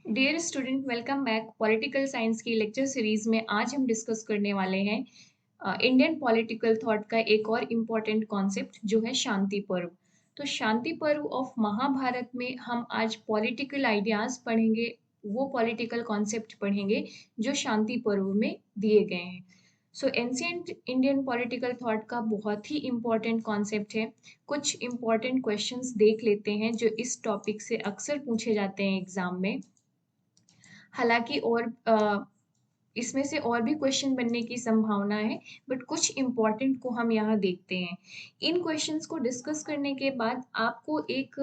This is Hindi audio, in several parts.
Dear student, welcome back. Political science की लेक्चर सीरीज में आज हम डिस्कस करने वाले हैं इंडियन पॉलिटिकल थॉट का एक और इम्पॉर्टेंट कॉन्सेप्ट जो है शांति पर्व। तो शांति पर्व ऑफ महाभारत में हम आज पॉलिटिकल आइडियाज पढ़ेंगे, वो पॉलिटिकल कॉन्सेप्ट पढ़ेंगे जो शांति पर्व में दिए गए हैं। सो एंशियंट इंडियन पॉलिटिकल थॉट का बहुत ही इम्पॉर्टेंट कॉन्सेप्ट है। कुछ इम्पॉर्टेंट क्वेश्चंस देख लेते हैं जो इस टॉपिक से अक्सर पूछे जाते हैं एग्जाम में। हालाँकि और इसमें से और भी क्वेश्चन बनने की संभावना है, बट कुछ इम्पोर्टेंट को हम यहाँ देखते हैं। इन क्वेश्चंस को डिस्कस करने के बाद आपको एक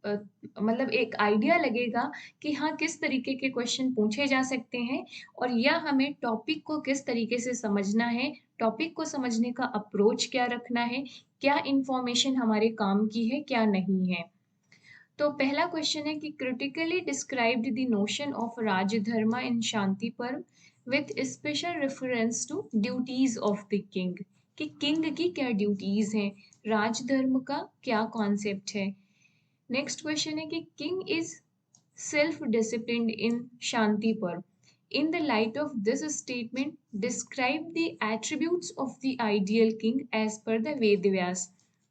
अ, मतलब एक आइडिया लगेगा कि हाँ, किस तरीके के क्वेश्चन पूछे जा सकते हैं और या हमें टॉपिक को किस तरीके से समझना है, टॉपिक को समझने का अप्रोच क्या रखना है, क्या इन्फॉर्मेशन हमारे काम की है, क्या नहीं है। तो पहला क्वेश्चन है कि critically described the notion of rajdharma in Shanti Parva with special reference to duties of the king, कि किंग की क्या ड्यूटीज हैं, राजधर्म का क्या कॉन्सेप्ट है। नेक्स्ट क्वेश्चन है कि किंग इज सेल्फ डिसिप्लिन्ड इन शांति पर्व। In the light of this statement, describe the attributes of the ideal king as per the Ved Vyas.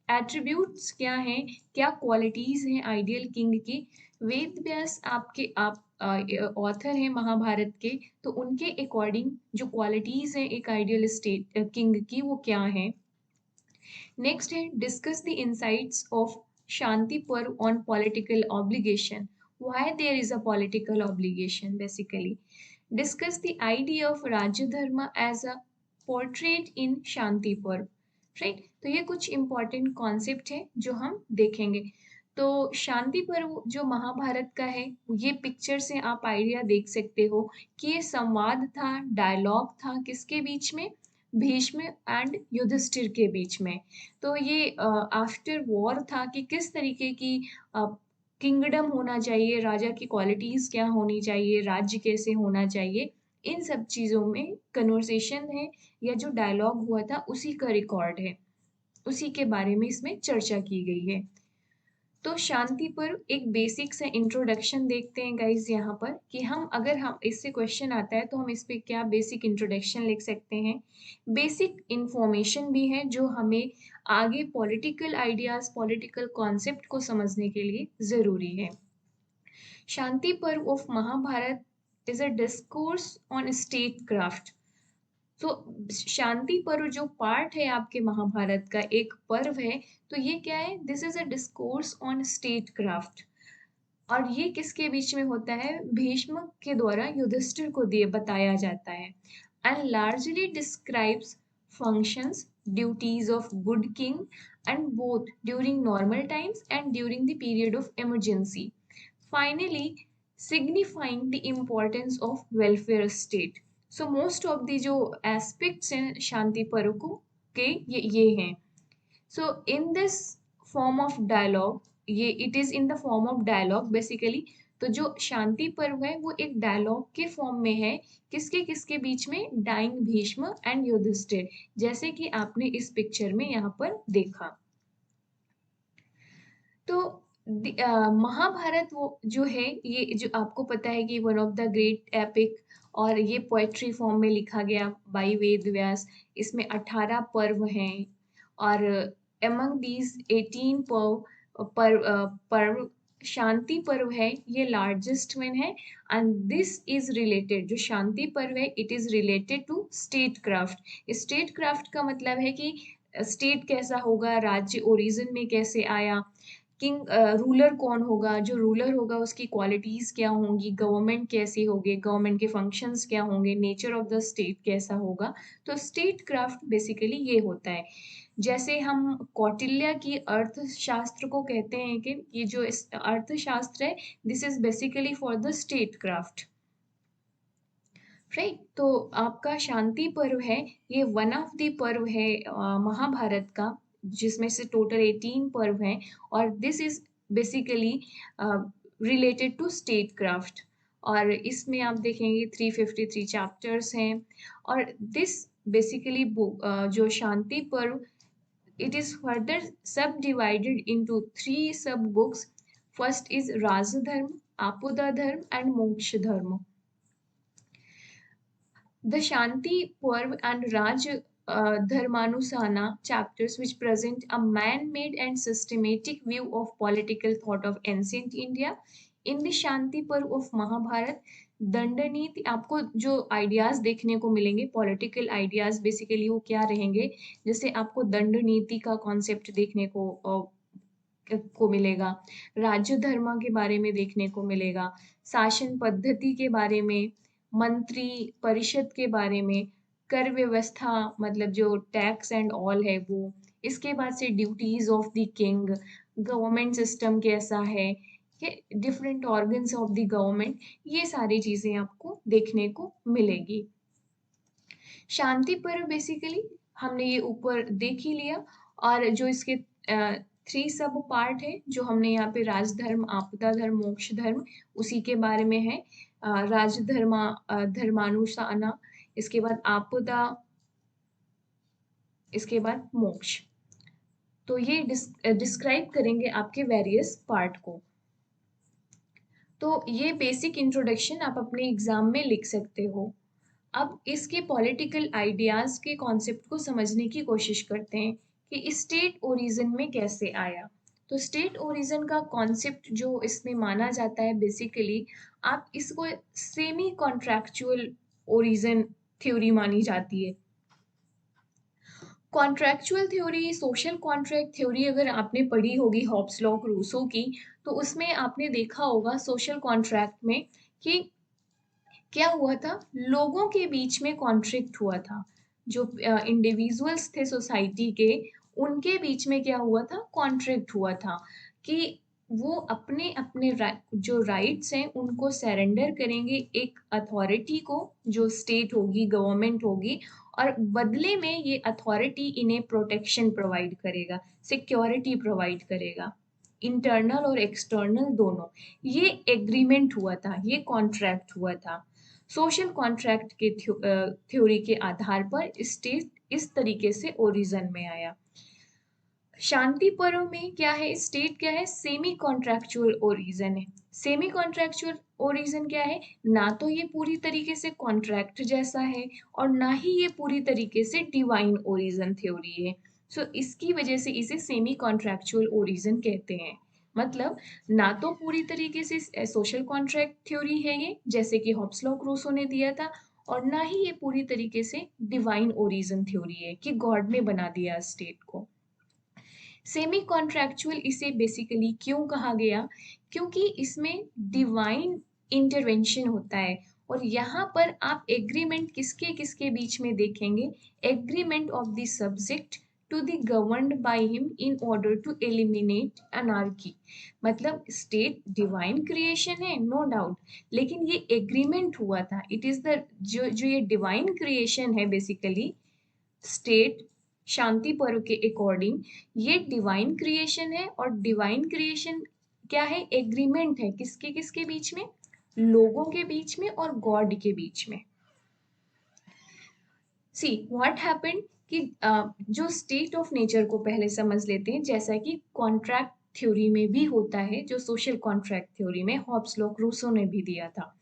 Attributes क्या हैं, क्या क्वालिटीज हैं आइडियल किंग की। वेद व्यास आपके आप ऑथर हैं महाभारत के, तो उनके अकॉर्डिंग जो क्वालिटीज हैं एक आइडियल स्टेट किंग की वो क्या हैं। नेक्स्ट है discuss the insights of Shanti Parva on political obligation. Why there is a political obligation basically. Discuss the idea of rajya dharma as a portrait इन शांति पर्व। राइट, तो ये कुछ इंपॉर्टेंट कॉन्सेप्ट है जो हम देखेंगे। तो शांति पर्व जो महाभारत का है, ये पिक्चर से आप आइडिया देख सकते हो कि ये संवाद था, डायलॉग था किसके बीच में, भीष्म एंड युधिष्ठिर के बीच में। तो ये आफ्टर वॉर था कि किस तरीके की किंगडम होना चाहिए, राजा की क्वालिटीज क्या होनी चाहिए, राज्य कैसे होना चाहिए, इन सब चीजों में कन्वर्सेशन है या जो डायलॉग हुआ था उसी का रिकॉर्ड है, उसी के बारे में इसमें चर्चा की गई है। तो शांति पर एक बेसिक सा इंट्रोडक्शन देखते हैं गाइज यहाँ पर, कि हम अगर हम इससे क्वेश्चन आता है तो हम इस पे क्या बेसिक इंट्रोडक्शन लिख सकते हैं। बेसिक इंफॉर्मेशन भी है जो हमें आगे पॉलिटिकल आइडियाज, पॉलिटिकल कॉन्सेप्ट को समझने के लिए जरूरी है। Shanti Parva of Mahabharata is a discourse on statecraft. तो शांति पर्व जो पार्ट है आपके महाभारत का, एक पर्व है, तो ये क्या है, this is a discourse on statecraft. और ये किसके बीच में होता है, भीष्म के द्वारा युधिष्ठिर को दिए बताया जाता है। And largely describes functions, duties of good king and both during normal times and during the period of emergency, finally signifying the importance of welfare state. So most of the जो aspects हैं शांति पर्व को के ये हैं। So in this form of dialogue, ये it is in the form of dialogue basically। तो जो शांति पर्व है वो एक डायलॉग के फॉर्म में है, किसके किसके बीच में, डाइंग भीष्म एंड युधिष्ठिर, जैसे कि आपने इस पिक्चर में यहाँ पर देखा। तो महाभारत वो जो है, ये जो आपको पता है कि one of the great epic, और ये पोएट्री फॉर्म में लिखा गया बाई वेद व्यास। इसमें 18 पर्व हैं और among these 18 पर्व शांति पर्व है ये लार्जेस्ट वन है। एंड दिस इज रिलेटेड, जो शांति पर्व है it is related to statecraft. Statecraft का मतलब है कि स्टेट कैसा होगा, राज्य ओरिजिन में कैसे आया, किंग रूलर कौन होगा, जो रूलर होगा उसकी क्वालिटीज क्या होंगी, गवर्नमेंट कैसी होगी, गवर्नमेंट के फंक्शंस क्या होंगे, नेचर ऑफ द स्टेट कैसा होगा। तो स्टेट क्राफ्ट बेसिकली ये होता है। जैसे हम कौटिल्य की अर्थशास्त्र को कहते हैं कि ये जो अर्थशास्त्र है, this is basically for the state craft. Right, तो आपका शांति पर्व है, ये वन ऑफ द पर्व है महाभारत का, जिसमें से टोटल 18 पर्व हैं। और this is basically related to statecraft. और इसमें आप देखेंगे 353 चैप्टर्स हैं। और दिस बेसिकली बुक जो शांति पर्व, it is further subdivided into 3 sub books. First is Rajdharma, Apuda Dharma and Moksha Dharma. The Shanti Parv and Raj Dharmanusana chapters, which present a man-made and systematic view of political thought of ancient India. In the Shanti Parv of Mahabharat, दंडनीति आपको जो आइडियाज देखने को मिलेंगे, पॉलिटिकल आइडियाज बेसिकली वो क्या रहेंगे, जैसे आपको दंड नीति का कॉन्सेप्ट देखने को मिलेगा, राज्य धर्म के बारे में देखने को मिलेगा, शासन पद्धति के बारे में, मंत्री परिषद के बारे में, कर व्यवस्था मतलब जो टैक्स एंड ऑल है वो, इसके बाद से duties of the king, government system कैसा है, ये different organs of the government, ये सारी चीजें आपको देखने को मिलेगी। शांति पर्व बेसिकली हमने ये ऊपर देख ही लिया, और जो इसके 3 सब पार्ट है जो हमने यहाँ पे राजधर्म, आपदा धर्म, मोक्ष धर्म, उसी के बारे में है। राजधर्मा धर्मानुसाना, इसके बाद आपदा, इसके बाद मोक्ष। तो ये डिस्क्राइब करेंगे आपके वेरियस पार्ट को। तो ये बेसिक इंट्रोडक्शन आप अपने एग्जाम में लिख सकते हो। अब इसके पॉलिटिकल आइडियाज के कॉन्सेप्ट को समझने की कोशिश करते हैं कि स्टेट ओरिजिन में कैसे आया। तो स्टेट ओरिजिन का कॉन्सेप्ट जो इसमें माना जाता है, बेसिकली आप इसको सेमी कॉन्ट्रैक्चुअल ओरिजिन थ्योरी मानी जाती है। Contractual theory, social contract theory अगर आपने पढ़ी होगी हॉब्स लॉ रूसो की, तो उसमें आपने देखा होगा सोशल कॉन्ट्रैक्ट में कि क्या हुआ था, लोगों के बीच में कॉन्ट्रैक्ट हुआ था, जो इंडिविजुअल्स थे सोसाइटी के, उनके बीच में क्या हुआ था, कॉन्ट्रैक्ट हुआ था कि वो अपने अपने जो राइट्स हैं उनको सरेंडर करेंगे एक अथॉरिटी को, जो स्टेट होगी, गवर्नमेंट होगी, और बदले में ये अथॉरिटी इन्हें प्रोटेक्शन प्रोवाइड करेगा, सिक्योरिटी प्रोवाइड करेगा, इंटरनल और एक्सटर्नल दोनों। ये एग्रीमेंट हुआ था, ये कॉन्ट्रैक्ट हुआ था। सोशल कॉन्ट्रैक्ट के थ्योरी के आधार पर स्टेट इस तरीके से ओरिजिन में आया। शांति पर्व में क्या है, स्टेट क्या है, सेमी कॉन्ट्रैक्चुअल ओरिजिन है। सेमी कॉन्ट्रैक्चुअल ओरिजिन क्या है, ना तो ये पूरी तरीके से कॉन्ट्रैक्ट जैसा है और ना ही ये पूरी तरीके से डिवाइन ओरिजिन थ्योरी है। सो इसकी वजह से इसे सेमी कॉन्ट्रैक्चुअल ओरिजिन कहते हैं। मतलब ना तो पूरी तरीके से सोशल कॉन्ट्रैक्ट थ्योरी है ये, जैसे कि हॉब्स लॉ रूसो ने दिया था, और ना ही ये पूरी तरीके से डिवाइन ओरिजिन थ्योरी है कि गॉड ने बना दिया स्टेट को। सेमी कॉन्ट्रैक्चुअल इसे बेसिकली क्यों कहा गया, क्योंकि इसमें डिवाइन इंटरवेंशन होता है, और यहाँ पर आप एग्रीमेंट किसके किसके बीच में देखेंगे, agreement of the subject to the governed by him in order to eliminate anarchy. मतलब स्टेट डिवाइन क्रिएशन है, नो डाउट, लेकिन ये एग्रीमेंट हुआ था, इट इज द जो ये डिवाइन क्रिएशन है बेसिकली स्टेट शांति पर्व के अकॉर्डिंग, ये डिवाइन क्रिएशन है, और डिवाइन क्रिएशन क्या है, एग्रीमेंट है किसके किसके बीच में, लोगों के बीच में और गॉड के बीच में। सी व्हाट हैपेंड कि जो स्टेट ऑफ नेचर को पहले समझ लेते हैं, जैसा कि कॉन्ट्रैक्ट थ्योरी में भी होता है, जो सोशल कॉन्ट्रैक्ट थ्योरी में हॉब्स लॉ रूसो ने भी दिया था।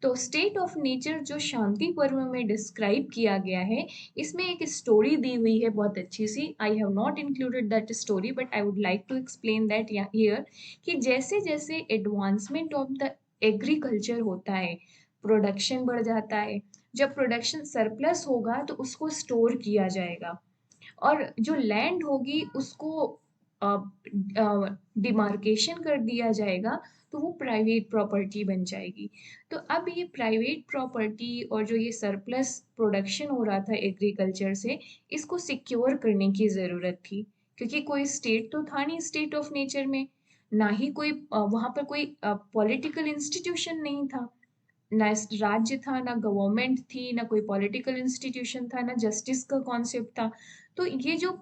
तो स्टेट ऑफ नेचर जो शांति पर्व में डिस्क्राइब किया गया है, इसमें एक स्टोरी दी हुई है बहुत अच्छी सी। I have not included that story but I would like to explain that here, कि जैसे जैसे एडवांसमेंट ऑफ द एग्रीकल्चर होता है, प्रोडक्शन बढ़ जाता है, जब प्रोडक्शन सरप्लस होगा तो उसको स्टोर किया जाएगा, और जो लैंड होगी उसको डिमार्केशन कर दिया जाएगा, तो वो प्राइवेट प्रॉपर्टी बन जाएगी। तो अब ये प्राइवेट प्रॉपर्टी और जो ये सरप्लस प्रोडक्शन हो रहा था एग्रीकल्चर से, इसको सिक्योर करने की ज़रूरत थी, क्योंकि कोई स्टेट तो था नहीं स्टेट ऑफ नेचर में, ना ही कोई वहाँ पर कोई पॉलिटिकल इंस्टीट्यूशन नहीं था, ना राज्य था, ना गवर्नमेंट थी, ना कोई पॉलिटिकल इंस्टीट्यूशन था, ना जस्टिस का कॉन्सेप्ट था। तो ये जो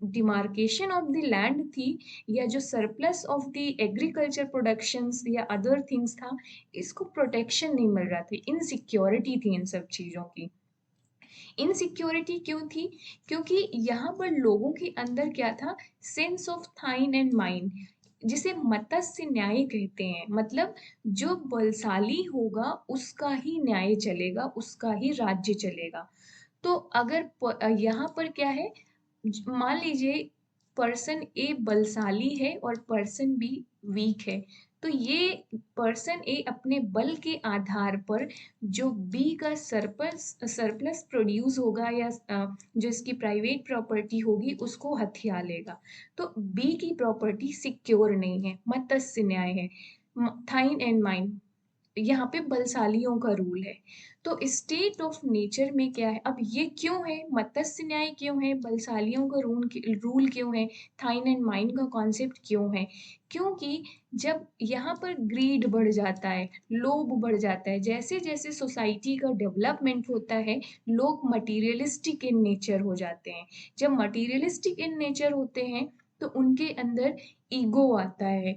डिमार्केशन ऑफ द लैंड थी, या जो surplus of the agriculture productions या अदर थिंग्स था, इसको प्रोटेक्शन नहीं मिल रहा था, इनसिक्योरिटी थी इन सब चीज़ों की। इनसिक्योरिटी क्यों थी, क्योंकि यहाँ पर लोगों के अंदर क्या था, सेंस ऑफ थाइन एंड माइंड, जिसे मत्स्य न्याय कहते हैं। मतलब जो बलशाली होगा उसका ही न्याय चलेगा, उसका ही राज्य चलेगा। तो अगर यहाँ पर क्या है, मान लीजिए पर्सन ए बलशाली है और पर्सन बी वीक है, तो ये पर्सन ए अपने बल के आधार पर जो बी का सरप्लस सरप्लस प्रोड्यूस होगा या जो इसकी प्राइवेट प्रॉपर्टी होगी उसको हथिया लेगा। तो बी की प्रॉपर्टी सिक्योर नहीं है, मत्स्य न्याय है, थाइन एंड माइन, यहाँ पे बलशालियों का रूल है। तो स्टेट ऑफ नेचर में क्या है, अब ये क्यों है, मत्स्य न्याय क्यों है, बलशालियों का रूल क्यों है, थाइन एंड माइन का कॉन्सेप्ट क्यों है? क्योंकि जब यहाँ पर ग्रीड बढ़ जाता है, लोभ बढ़ जाता है, जैसे जैसे सोसाइटी का डेवलपमेंट होता है, लोग मटीरियलिस्टिक इन नेचर हो जाते हैं। जब मटीरियलिस्टिक इन नेचर होते हैं तो उनके अंदर ईगो आता है,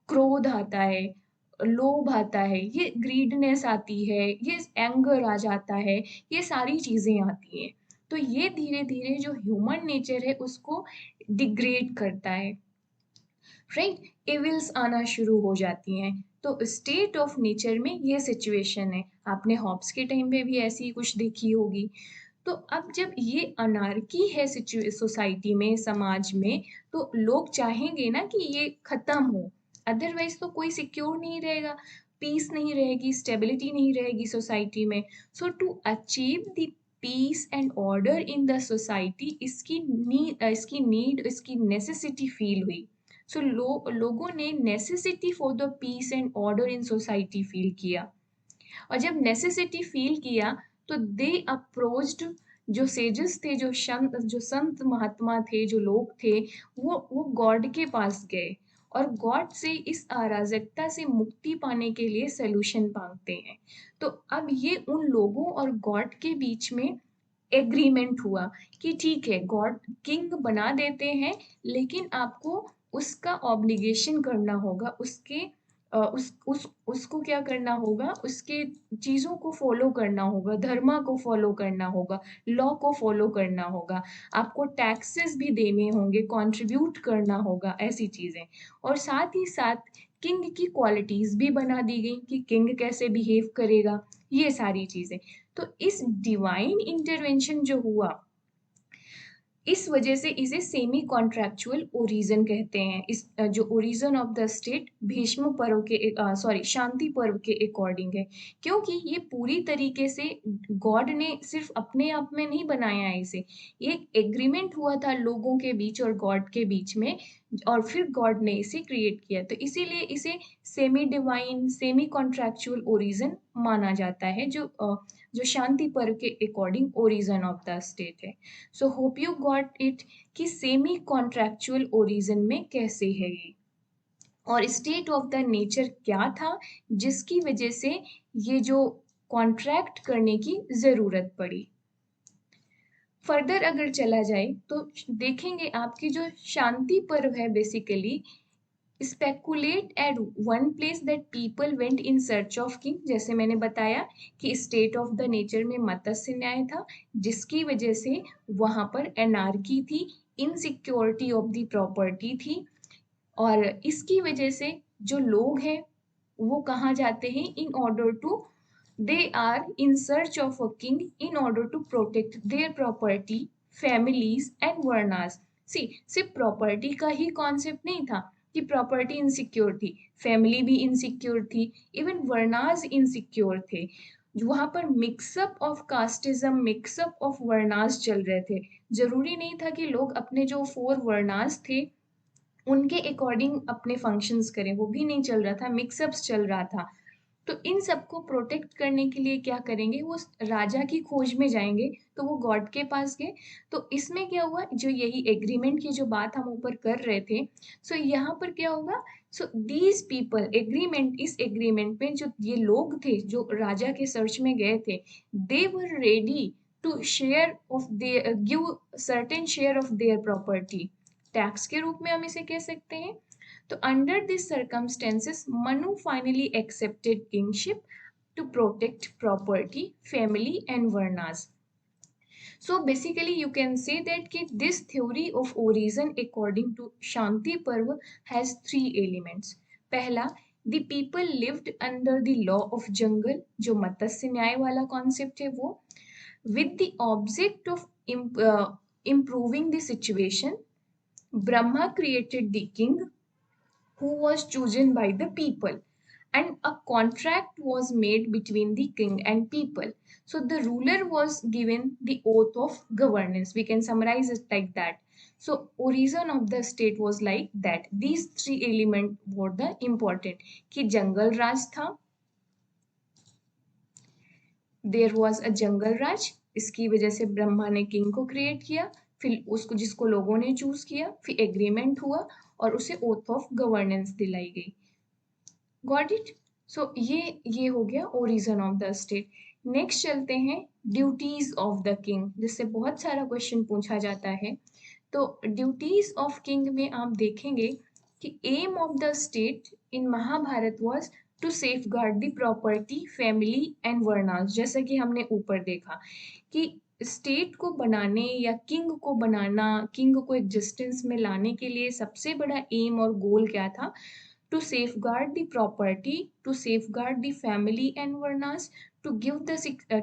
क्रोध आता है, लोभ आता है, ये ग्रीडनेस आती है, ये एंगर आ जाता है, ये सारी चीजें आती हैं। तो ये धीरे धीरे जो ह्यूमन नेचर है उसको डिग्रेड करता है, राइट, एविल्स आना शुरू हो जाती हैं। तो स्टेट ऑफ नेचर में ये सिचुएशन है। आपने हॉब्स के टाइम पे भी ऐसी ही कुछ देखी होगी। तो अब जब ये अनार्की है सोसाइटी में, समाज में, तो लोग चाहेंगे ना कि ये खत्म हो, अदरवाइज तो कोई सिक्योर नहीं रहेगा, पीस नहीं रहेगी, स्टेबिलिटी नहीं रहेगी सोसाइटी में। So to achieve the peace and order in the society, इसकी नेसेसिटी फील हुई। सो लोगों ने necessity for the peace and order in society feel किया, और जब नेसेसिटी फील किया तो दे अप्रोच्ड, जो सेजेस थे, जो संत महात्मा थे, जो लोग थे, वो गॉड के पास गए और गॉड से इस अराजकता से मुक्ति पाने के लिए सलूशन मांगते हैं। तो अब ये उन लोगों और गॉड के बीच में एग्रीमेंट हुआ कि ठीक है, गॉड किंग बना देते हैं, लेकिन आपको उसका ऑब्लिगेशन करना होगा, उसके उसको क्या करना होगा, उसके चीजों को फॉलो करना होगा, धर्म को फॉलो करना होगा, लॉ को फॉलो करना होगा, आपको टैक्सेस भी देने होंगे, कंट्रीब्यूट करना होगा, ऐसी चीजें। और साथ ही साथ किंग की क्वालिटीज भी बना दी गई कि किंग कैसे बिहेव करेगा, ये सारी चीजें। तो इस डिवाइन इंटरवेंशन जो हुआ, इस वजह से इसे सेमी कॉन्ट्रैक्चुअल ओरिजन कहते हैं। इस जो origin of the state Bhishma पर्व के सॉरी शांति पर्व के अकॉर्डिंग है, क्योंकि ये पूरी तरीके से गॉड ने सिर्फ अपने आप में नहीं बनाया है इसे, ये एक एग्रीमेंट हुआ था लोगों के बीच और गॉड के बीच में, और फिर गॉड ने इसे क्रिएट किया। तो इसीलिए इसे semi divine, semi contractual origin माना जाता है, जो शांति पर्व के according origin of the state है। So hope you got it कि सेमी कॉन्ट्रैक्चुअल ओरिजिन में कैसे है ये, और स्टेट ऑफ द नेचर क्या था जिसकी वजह से ये जो कॉन्ट्रैक्ट करने की जरूरत पड़ी। फर्दर अगर चला जाए तो देखेंगे आपकी जो शांति पर्व है, basically speculate at one place that people went in search of king. जैसे मैंने बताया कि स्टेट ऑफ द नेचर में मत्स्य न्याय था, जिसकी वजह से वहां पर एनार्की थी, इनसिक्योरिटी ऑफ द प्रॉपर्टी थी, और इसकी वजह से जो लोग हैं वो कहाँ जाते हैं, in order to, they are in search of a king in order to protect their property, families and varnas. See, सिर्फ प्रॉपर्टी का ही कॉन्सेप्ट नहीं था कि प्रॉपर्टी इनसिक्योर थी, फैमिली भी इनसिक्योर थी, इवन वर्नास इनसिक्योर थे। वहां पर mix up of casteism, mix up of varnas चल रहे थे। जरूरी नहीं था कि लोग अपने जो 4 वर्नास थे उनके अकॉर्डिंग अपने फंक्शंस करें, वो भी नहीं चल रहा था, मिक्सअप्स चल रहा था। तो इन सबको प्रोटेक्ट करने के लिए क्या करेंगे, वो राजा की खोज में जाएंगे, तो वो गॉड के पास गए। तो इसमें क्या हुआ, जो यही एग्रीमेंट की जो बात हम ऊपर कर रहे थे, सो यहाँ पर क्या होगा, सो दीज पीपल एग्रीमेंट, इस एग्रीमेंट में जो ये लोग थे जो राजा के सर्च में गए थे, they were ready to share of their, give certain share of their property, tax के रूप में हम इसे कह सकते हैं। तो under this circumstances Manu finally accepted kingship to protect property, family and varnas. So basically you can say that this theory of origin according to Shanti Parv has three elements. पहला, the people lived under the law of jungle, जो मत्स्य न्याय वाला concept है वो, with the object of improving the situation. Brahma created the king who was chosen by the people, and a contract was made between the king and people. So the ruler was given the oath of governance. We can summarize it like that. So origin of the state was like that. These three elements were the important. कि जंगल राज था, देयर वॉज अ जंगल राज, इसकी वजह से ब्रह्मा ने किंग को क्रिएट किया, फिर उसको जिसको लोगों ने चूज किया, फिर एग्रीमेंट हुआ और उसे ओथ ऑफ गवर्नेंस दिलाई गई. Got it. सो ये हो गया origin of the state. Next चलते हैं ड्यूटीज ऑफ द किंग, जिससे बहुत सारा क्वेश्चन पूछा जाता है. तो ड्यूटीज ऑफ किंग में आप देखेंगे कि aim of the state in Mahabharata was to safeguard the property, family and varnas. जैसा कि हमने ऊपर देखा कि स्टेट को बनाने या किंग को बनाना, किंग को एग्जिस्टेंस में लाने के लिए सबसे बड़ा एम और गोल क्या था? To safeguard the property, to safeguard the family and varnas, to give the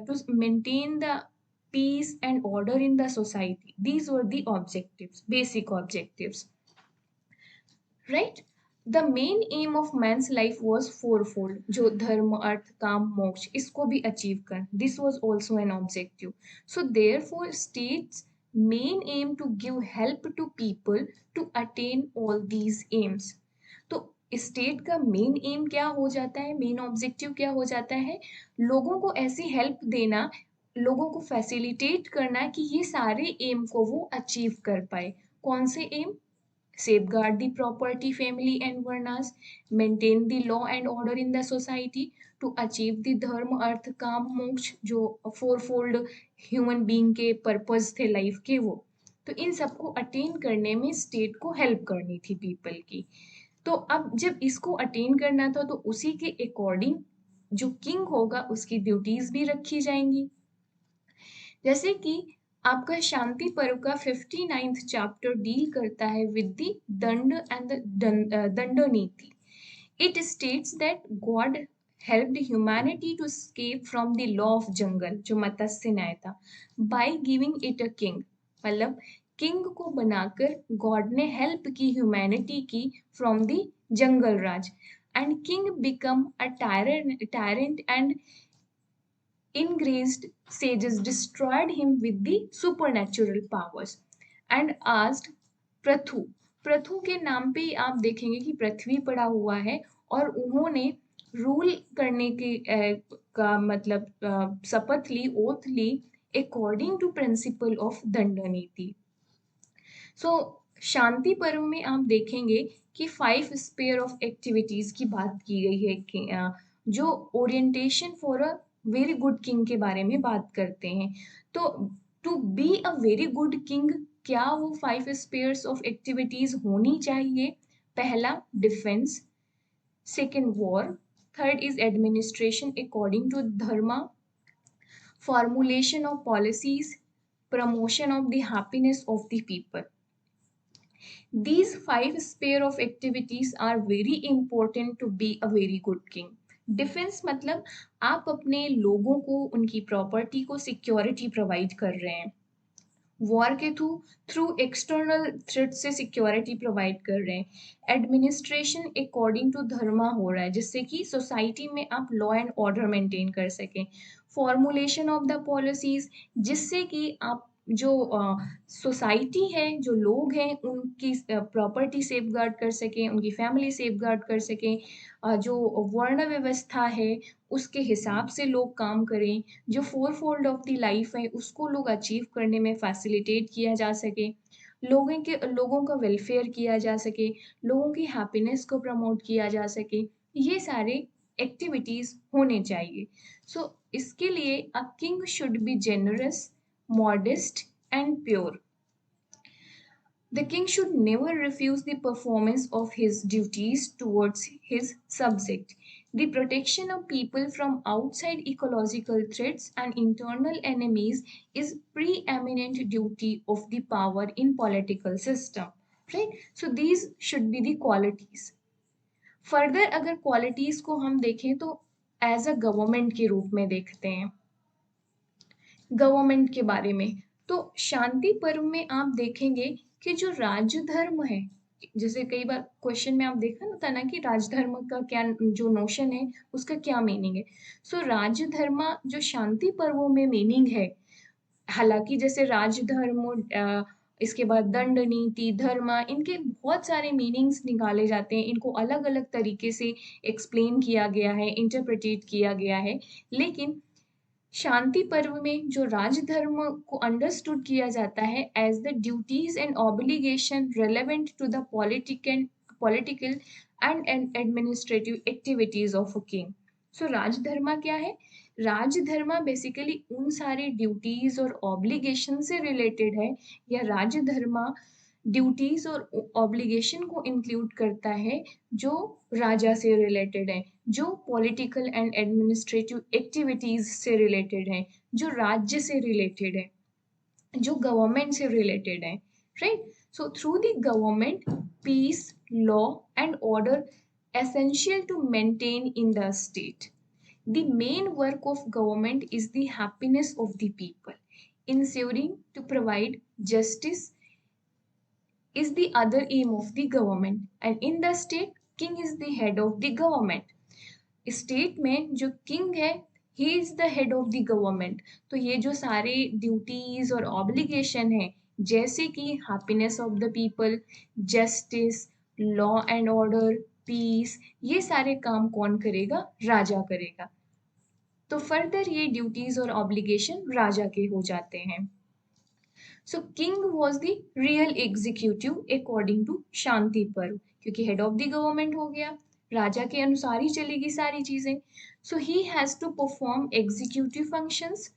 to maintain the peace and order in the society. These were the objectives, basic objectives, right? The main aim of man's life was fourfold, जो धर्म अर्थ काम मोक्ष इसको भी अचीव कर. This was also an objective. So therefore states main aim to give help to people to attain all these aims. तो स्टेट का मेन एम क्या हो जाता है, मेन ऑब्जेक्टिव क्या हो जाता है? लोगों को ऐसी हेल्प देना, लोगों को फैसिलिटेट करना कि ये सारे एम को वो अचीव कर पाए. कौन से M? safeguard the property, family and varnas, maintain the law and order in the society, to achieve the dharma, अर्थ काम मोक्ष, जो फोरफोल्ड ह्यूमन बीइंग के पर्पस थे लाइफ के वो. तो इन सबको अटेन करने में स्टेट को हेल्प करनी थी पीपल की. तो अब जब इसको अटेन करना था तो उसी के अकॉर्डिंग जो किंग होगा उसकी ड्यूटीज भी रखी जाएंगी. जैसे कि आपका शांति पर्व का 59th चैप्टर डील करता है विद द दंड and danda niti. It states that god helped humanity to escape from the law of jungle, जो मत्स्य न्याय था, by giving it a king. मतलब किंग को बनाकर गॉड ने हेल्प की ह्यूमैनिटी की from the jungle raj. And king become a tyrant and enraged sages destroyed him with the supernatural powers and asked Prithu. Prithu के नाम पे आप देखेंगे कि पृथ्वी पड़ा हुआ है और उन्होंने रूल करने की का मतलब शपथ ली, ओथ ली according to principle of danda niti. सो शांति पर्व में आप देखेंगे कि 5 स्पेयर ऑफ एक्टिविटीज की बात की गई है कि जो orientation for a very good king के बारे में बात करते हैं. तो to be a very good king क्या वो 5 स्पेयर्स ऑफ एक्टिविटीज होनी चाहिए? पहला defence, second war, third is administration according to dharma, formulation of policies, promotion of the happiness of the people. These 5 sphere of activities are very important to be a very good king. Defence मतलब आप अपने लोगों को, उनकी प्रॉपर्टी को सिक्योरिटी प्रोवाइड कर रहे हैं. वॉर के थ्रू एक्सटर्नल थ्रेट से सिक्योरिटी प्रोवाइड कर रहे हैं. एडमिनिस्ट्रेशन अकॉर्डिंग टू धर्मा हो रहा है, जिससे कि सोसाइटी में आप लॉ एंड ऑर्डर मेंटेन कर सकें. फॉर्मुलेशन ऑफ द पॉलिसीज, जिससे कि आप जो सोसाइटी है, जो लोग हैं, उनकी प्रॉपर्टी सेफ गार्ड कर सकें, उनकी फैमिली सेफ गार्ड कर सकें. जो वर्ण व्यवस्था है उसके हिसाब से लोग काम करें. जो फोरफोल्ड ऑफ द लाइफ है उसको लोग अचीव करने में फैसिलिटेट किया जा सके. लोगों का वेलफेयर किया जा सके, लोगों की हैप्पीनेस को प्रमोट किया जा सके. ये सारे एक्टिविटीज होने चाहिए. सो इसके लिए a king should be generous, modest and pure. The king should never refuse the performance of his duties towards his subject. The protection of people from outside ecological threats and internal enemies is preeminent duty of the power in political system, right? So these should be the qualities. Further अगर क्वालिटीज को हम देखें तो एज अ गवर्नमेंट के रूप में देखते हैं गवर्नमेंट के बारे में, तो शांति पर्व में आप देखेंगे कि जो राजधर्म है, जैसे कई बार क्वेश्चन में आप देखा ना था ना कि राजधर्म का क्या जो नोशन है उसका क्या मीनिंग है। सो राजधर्म जो शांति पर्वों में मीनिंग है, हालांकि जैसे राजधर्म इसके बाद दंड नीति धर्म, इनके बहुत सारे मीनिंग्स निकाले जाते हैं, इनको अलग अलग तरीके से एक्सप्लेन किया गया है, इंटरप्रिटेट किया गया है। लेकिन शांति पर्व में जो राजधर्म को अंडरस्टूड किया जाता है as the duties and obligation relevant to the political and administrative activities of a king. So rajdharma क्या है? राजधर्म बेसिकली उन सारे ड्यूटीज और ऑब्लिगेशन से रिलेटेड है, या राजधर्म ड्यूटीज और ऑब्लिगेशन को इंक्लूड करता है जो राजा से रिलेटेड है, जो पॉलिटिकल एंड एडमिनिस्ट्रेटिव एक्टिविटीज से रिलेटेड है, जो राज्य से रिलेटेड है, जो गवर्नमेंट से रिलेटेड है, right? So through the government peace law and order essential to maintain in the state. The main work of government is the happiness of the people. Ensuring to provide justice is the other aim of the government, and in the state king is the head of the government. State में जो किंग है he is the head of the government. तो ये जो सारे ड्यूटीज और ऑब्लिगेशन है, जैसे कि happiness of the people, justice, law and order, peace, ये सारे काम कौन करेगा? राजा करेगा। तो फर्दर ये ड्यूटीज और ऑब्लिगेशन राजा के हो जाते हैं। So king was the real executive according to Shanti Parva, क्योंकि हेड ऑफ द गवर्नमेंट हो गया, राजा के अनुसार ही चलेगी सारी चीजें। So he has to perform executive functions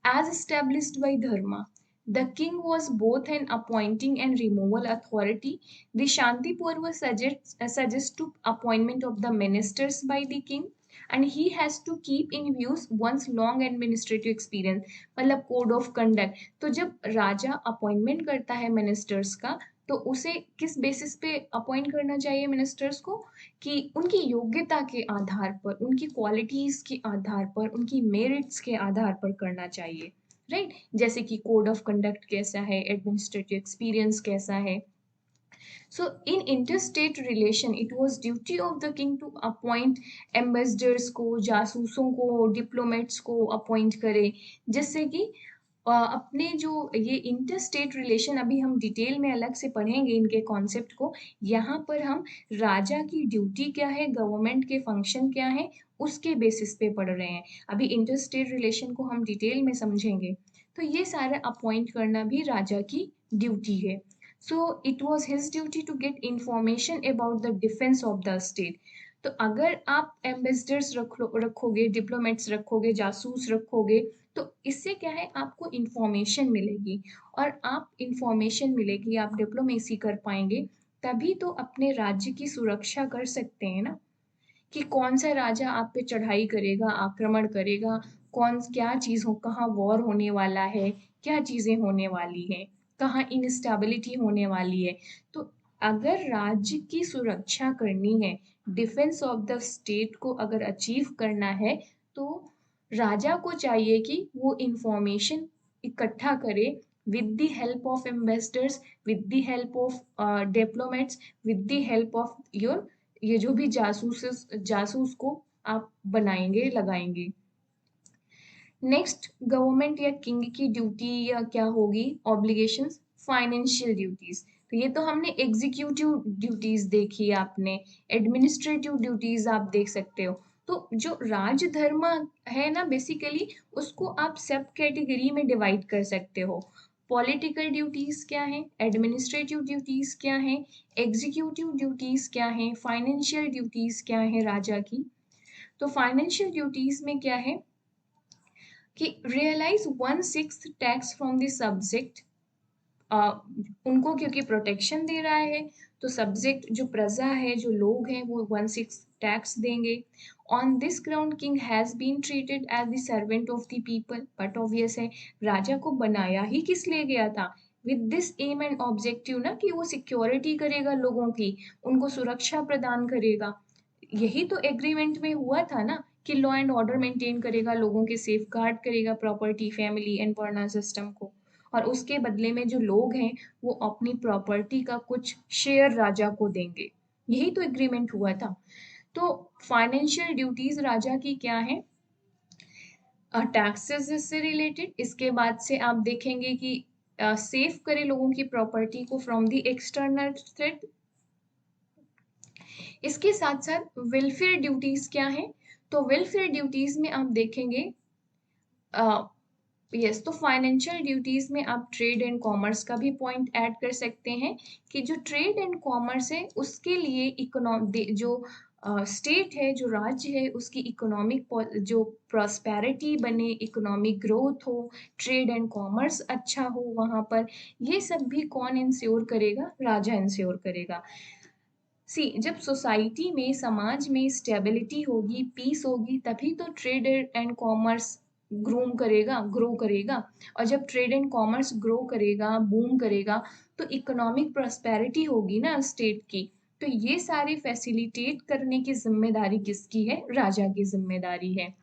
as established by dharma. The king was both an appointing and removal authority. The Shanti Purva suggests to appointment of the ministers by the king, and he has to keep in views one's long administrative experience, मतलब कोड ऑफ कंडक्ट। तो जब राजा अपॉइंटमेंट करता है मिनिस्टर्स का, तो उसे किस बेसिस पे अपॉइंट करना चाहिए मिनिस्टर्स को? कि उनकी योग्यता के आधार पर, उनकी क्वालिटीज के आधार पर, उनकी मेरिट्स के आधार पर करना चाहिए, राइट? जैसे कि कोड ऑफ कंडक्ट कैसा है, एडमिनिस्ट्रेटिव एक्सपीरियंस कैसा है। So in interstate relation, it was duty of the king to appoint ambassadors को, जासूसों को, डिप्लोमेट्स को अपॉइंट करे, जिससे कि अपने जो ये इंटरस्टेट रिलेशन, अभी हम डिटेल में अलग से पढ़ेंगे इनके कॉन्सेप्ट को। यहाँ पर हम राजा की ड्यूटी क्या है, गवर्नमेंट के फंक्शन क्या है, उसके बेसिस पे पढ़ रहे हैं। अभी इंटरस्टेट रिलेशन को हम डिटेल में समझेंगे। तो ये सारा अपॉइंट करना भी राजा की ड्यूटी है। So it was his duty to get information about the defense of the state. तो अगर आप एम्बेसडर्स रखोगे, डिप्लोमेट्स रखोगे, जासूस रखोगे, तो इससे क्या है, आपको इंफॉर्मेशन मिलेगी, और आप इंफॉर्मेशन मिलेगी, आप डिप्लोमेसी कर पाएंगे, तभी तो अपने राज्य की सुरक्षा कर सकते हैं ना, कि कौन सा राजा आप पे चढ़ाई करेगा, आक्रमण करेगा, कौन क्या चीज हो, कहाँ वॉर होने वाला है, क्या चीजें होने वाली हैं, कहाँ इनस्टेबिलिटी होने वाली है। तो अगर राज्य की सुरक्षा करनी है, डिफेंस ऑफ द स्टेट को अगर अचीव करना है, तो राजा को चाहिए कि वो इंफॉर्मेशन इकट्ठा करे with the help of ambassadors, with the help of diplomats, with the help of your ये जो भी जासूस को आप बनाएंगे, लगाएंगे। नेक्स्ट, गवर्नमेंट या किंग की ड्यूटी या क्या होगी, ऑब्लिगेशंस, फाइनेंशियल ड्यूटीज। तो ये तो हमने एग्जीक्यूटिव ड्यूटीज देखी, आपने एडमिनिस्ट्रेटिव ड्यूटीज आप देख सकते हो। तो जो राजधर्म है ना, बेसिकली उसको आप सब कैटेगरी में डिवाइड कर सकते हो। पॉलिटिकल ड्यूटीज क्या है, एडमिनिस्ट्रेटिव ड्यूटीज क्या है, एग्जीक्यूटिव ड्यूटीज क्या है, फाइनेंशियल ड्यूटीज क्या है राजा की। तो फाइनेंशियल ड्यूटीज में क्या है कि realise 1/6 tax from the subject. उनको क्योंकि प्रोटेक्शन दे रहा है, तो सब्जेक्ट जो प्रजा है, जो लोग हैं, वो 1/6 टैक्स देंगे। On this ground king has been treated as the servant of the people, but obvious है राजा को बनाया ही किस लिए गया था, with this aim and objective ना, कि वो सिक्योरिटी करेगा लोगों की, उनको सुरक्षा प्रदान करेगा। यही तो एग्रीमेंट में हुआ था ना, कि लॉ एंड ऑर्डर मेंटेन करेगा, लोगों के सेफ गार्ड करेगा, property, family and varna system को, और उसके बदले में जो लोग हैं वो अपनी प्रॉपर्टी का कुछ शेयर राजा को देंगे। यही तो एग्रीमेंट हुआ था। तो फाइनेंशियल ड्यूटीज राजा की क्या है, टैक्सेस से रिलेटेड। इसके बाद से आप देखेंगे कि सेफ करे लोगों की प्रॉपर्टी को फ्रॉम द एक्सटर्नल थ्रेट। इसके साथ साथ वेलफेयर ड्यूटीज क्या है, तो वेलफेयर ड्यूटीज में आप देखेंगे यस, तो फाइनेंशियल ड्यूटीज में आप ट्रेड एंड कॉमर्स का भी पॉइंट ऐड कर सकते हैं, कि जो ट्रेड एंड कॉमर्स है उसके लिए जो स्टेट है, जो राज्य है, उसकी इकोनॉमिक जो प्रॉस्पेरिटी बने, इकोनॉमिक ग्रोथ हो, ट्रेड एंड कॉमर्स अच्छा हो वहाँ पर, ये सब भी कौन इंश्योर करेगा, राजा इंश्योर करेगा। सी, जब सोसाइटी में, समाज में स्टेबिलिटी होगी, पीस होगी, तभी तो ट्रेड एंड कॉमर्स ग्रो करेगा। और जब ट्रेड एंड कॉमर्स ग्रो करेगा, बूम करेगा, तो इकोनॉमिक प्रॉस्पेरिटी होगी ना स्टेट की। तो ये सारे फैसिलिटेट करने की जिम्मेदारी किसकी है, राजा की जिम्मेदारी है।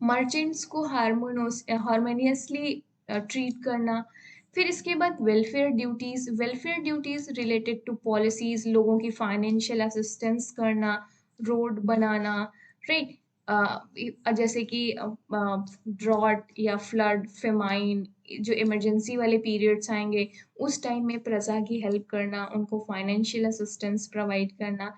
मर्चेंट्स को हारमोनियसली ट्रीट करना। फिर इसके बाद welfare duties related to policies, लोगों की फाइनेंशियल असिस्टेंस करना, रोड बनाना, राइट। जैसे कि ड्रॉट या फ्लड, फेमाइन, जो इमरजेंसी वाले पीरियड्स आएंगे उस टाइम में प्रजा की हेल्प करना, उनको फाइनेंशियल असिस्टेंस प्रोवाइड करना,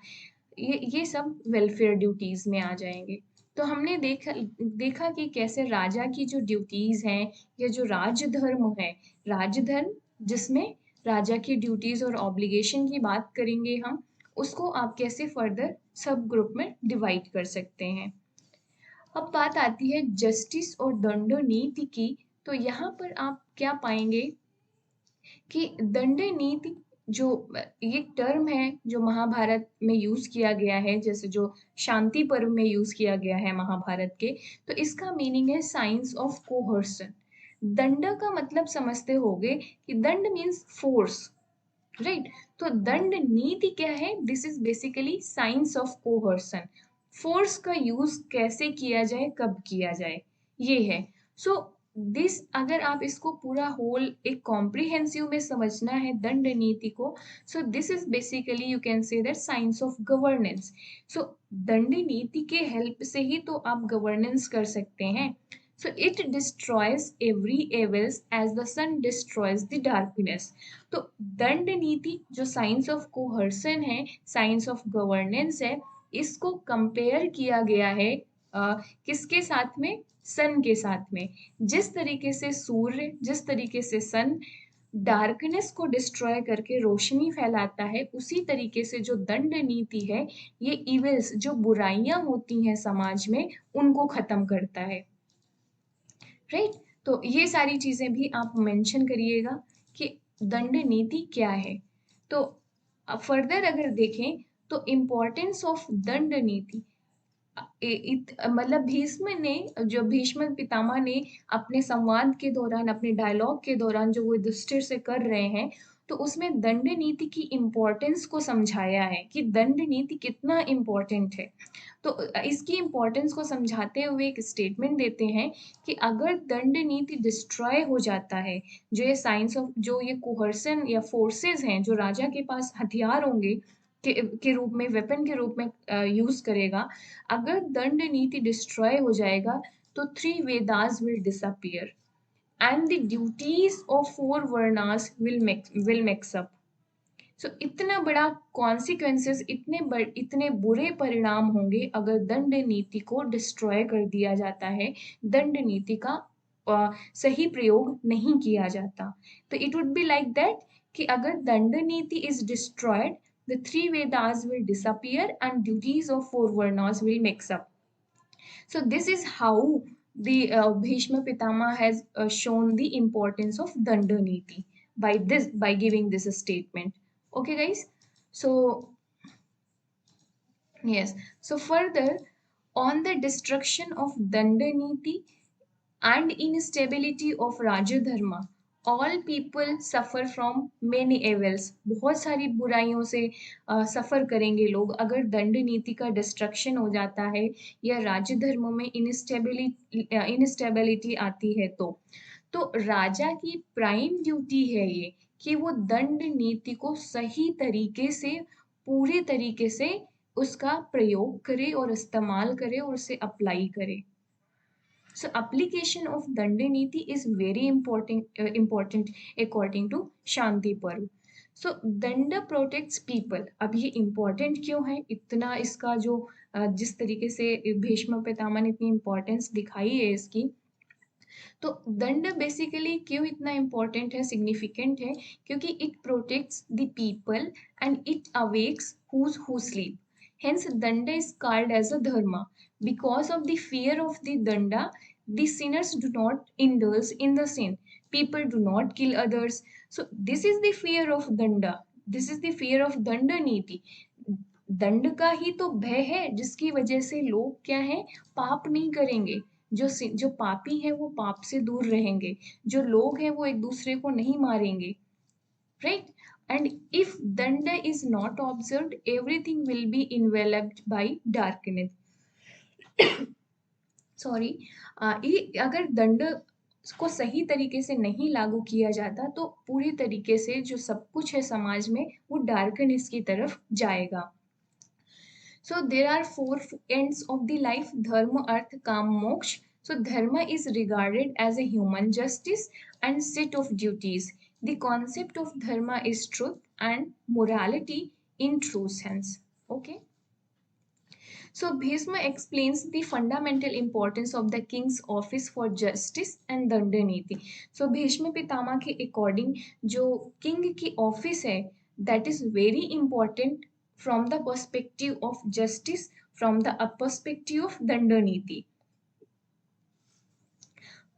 ये सब वेलफेयर ड्यूटीज में आ जाएंगे। तो हमने देखा कि कैसे राजा की जो ड्यूटीज हैं, या जो राजधर्म है, राजधर्म जिसमें राजा की ड्यूटीज और ऑब्लिगेशन की बात करेंगे हम, उसको आप कैसे फर्दर सब ग्रुप में डिवाइड कर सकते हैं। अब बात आती है जस्टिस और दंड नीति की। तो यहाँ पर आप क्या पाएंगे कि दंड नीति जो ये टर्म है जो महाभारत में यूज किया गया है, जैसे जो शांति पर्व में यूज किया गया है महाभारत के, तो इसका मीनिंग है साइंस ऑफ कोहर्सन। दंड का मतलब समझते होंगे कि दंड मीन्स फोर्स, राइट। तो दंड नीति क्या है, this is basically science of coercion, force का यूज कैसे किया जाए, कब किया जाए, ये है। सो दिस, अगर आप इसको पूरा होल एक कॉम्प्रिहेंसिव में समझना है दंड नीति को, so this is basically you can say that science of governance. So danda niti के हेल्प से ही तो आप गवर्नेंस कर सकते हैं। So it destroys every evils as the sun destroys the darkness. तो दंड नीति जो साइंस ऑफ कोहर्सन है, साइंस ऑफ गवर्नेंस है, इसको कंपेयर किया गया है किसके साथ में, सन के साथ में। जिस तरीके से सूर्य, जिस तरीके से सन डार्कनेस को डिस्ट्रॉय करके रोशनी फैलाता है, उसी तरीके से जो दंड नीति है, ये इविल्स, जो बुराइयां होती हैं समाज में, उनको खत्म करता है, राइट। तो ये सारी चीजें भी आप मेंशन करिएगा कि दंड नीति क्या है। तो फर्दर अगर देखें तो इम्पोर्टेंस ऑफ दंड नीति, मतलब भीष्म ने, जो भीष्म पितामह ने अपने संवाद के दौरान, अपने डायलॉग के दौरान जो वो युधिष्ठिर से कर रहे हैं, तो उसमें दंड नीति की इम्पोर्टेंस को समझाया है कि दंड नीति कितना इम्पोर्टेंट है। तो इसकी इम्पोर्टेंस को समझाते हुए एक स्टेटमेंट देते हैं कि अगर दंड नीति डिस्ट्रॉय हो जाता है, जो ये साइंस ऑफ, जो ये कोहर्सन या फोर्सेस हैं, जो राजा के पास हथियार होंगे के रूप में, वेपन के रूप में यूज करेगा, अगर दंड नीति डिस्ट्रॉय हो जाएगा, तो three Vedas will disappear and the duties of four varnas will mix up. So इतना बड़ा कॉन्सिक्वेंसेस, इतने बुरे परिणाम होंगे अगर दंड नीति को डिस्ट्रॉय कर दिया जाता है, दंड नीति का सही प्रयोग नहीं किया जाता। तो it would be like that कि अगर दंड नीति is destroyed, the three Vedas will disappear and duties of four Varnas will mix up. So this is how the Bhishma Pitama has shown the importance of Danda Niti by giving this statement. Okay, guys. So Yes. So further, on the destruction of Dandaniti and instability of Rajadharma, all people suffer from many evils. बहुत सारी बुराइयों से सफ़र करेंगे लोग अगर दंड नीति का डिस्ट्रक्शन हो जाता है या राजधर्म में इनस्टेबिलिटी आती है तो राजा की प्राइम ड्यूटी है ये कि वो दंड नीति को सही तरीके से पूरे तरीके से उसका प्रयोग करे और इस्तेमाल करे और उसे अप्लाई करे. So application of Danda Niti is very important according to Shanti Parv. So Danda protects people. अब ये important क्यों है इतना इसका जो जिस तरीके से भीष्म पितामह ने इतनी importance दिखाई है इसकी तो दंड बेसिकली क्यों इतना इम्पोर्टेंट है सिग्निफिकेंट है क्योंकि it protects the people and it awakes who sleep hence danda is called as a dharma because of the fear of the danda the sinners do not indulge in the sin people do not kill others so this is the fear of danda this is the fear of danda niti दंड का ही तो भय है जिसकी वजह से लोग क्या है पाप नहीं करेंगे जो पापी है वो पाप से दूर रहेंगे जो लोग हैं वो एक दूसरे को नहीं मारेंगे right and if danda is not observed everything will be enveloped by darkness sorry अगर दंड को सही तरीके से नहीं लागू किया जाता तो पूरी तरीके से जो सब कुछ है समाज में वो डार्कनेस की तरफ जाएगा. So there are four ends of the life: dharma, arth, kam, moksha. So dharma is regarded as a human justice and set of duties. The concept of dharma is truth and morality in true sense. Okay. So Bhisma explains the fundamental importance of the king's office for justice and Dandaniti. So Bhishma Pitama के according जो king की office है that is very important from the perspective of justice from the perspective of Dandaniti.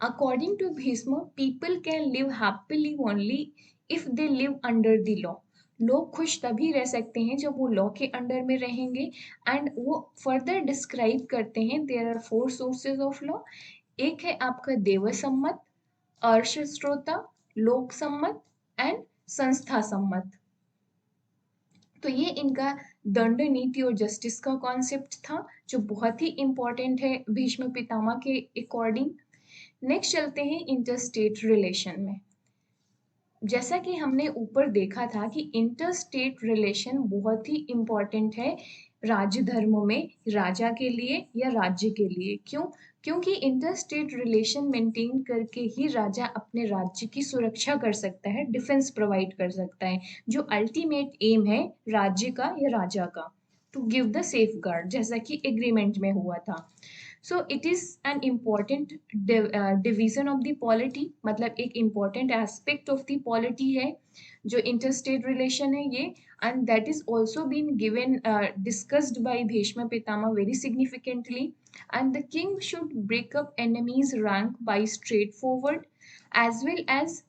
According to Bhisma, people can live happily only if they live under the law. लोग खुश तभी रह सकते हैं जब वो लॉ के अंडर में रहेंगे एंड वो फर्दर डिस्क्राइब करते हैं there are four sources of law. एक है आपका देव सम्मत, अर्ष श्रोता, लोक सम्मत एंड संस्था सम्मत. तो ये इनका दंड नीति और जस्टिस का कॉन्सेप्ट था जो बहुत ही इंपॉर्टेंट है भीष्म पितामह के अकॉर्डिंग. नेक्स्ट चलते हैं इंटरस्टेट रिलेशन में. जैसा कि हमने ऊपर देखा था कि इंटरस्टेट रिलेशन बहुत ही इम्पोर्टेंट है राजधर्म में राजा के लिए या राज्य के लिए. क्योंकि इंटरस्टेट रिलेशन मेंटेन करके ही राजा अपने राज्य की सुरक्षा कर सकता है, डिफेंस प्रोवाइड कर सकता है जो अल्टीमेट एम है राज्य का या राजा का, to give the safeguard जैसा कि एग्रीमेंट में हुआ था. So it is an important division of the polity, मतलब एक important aspect of the polity है जो interstate relation है ये, and that is also been given discussed by Bhishma Pitama very significantly. And the king should break up enemies rank by straightforward as well as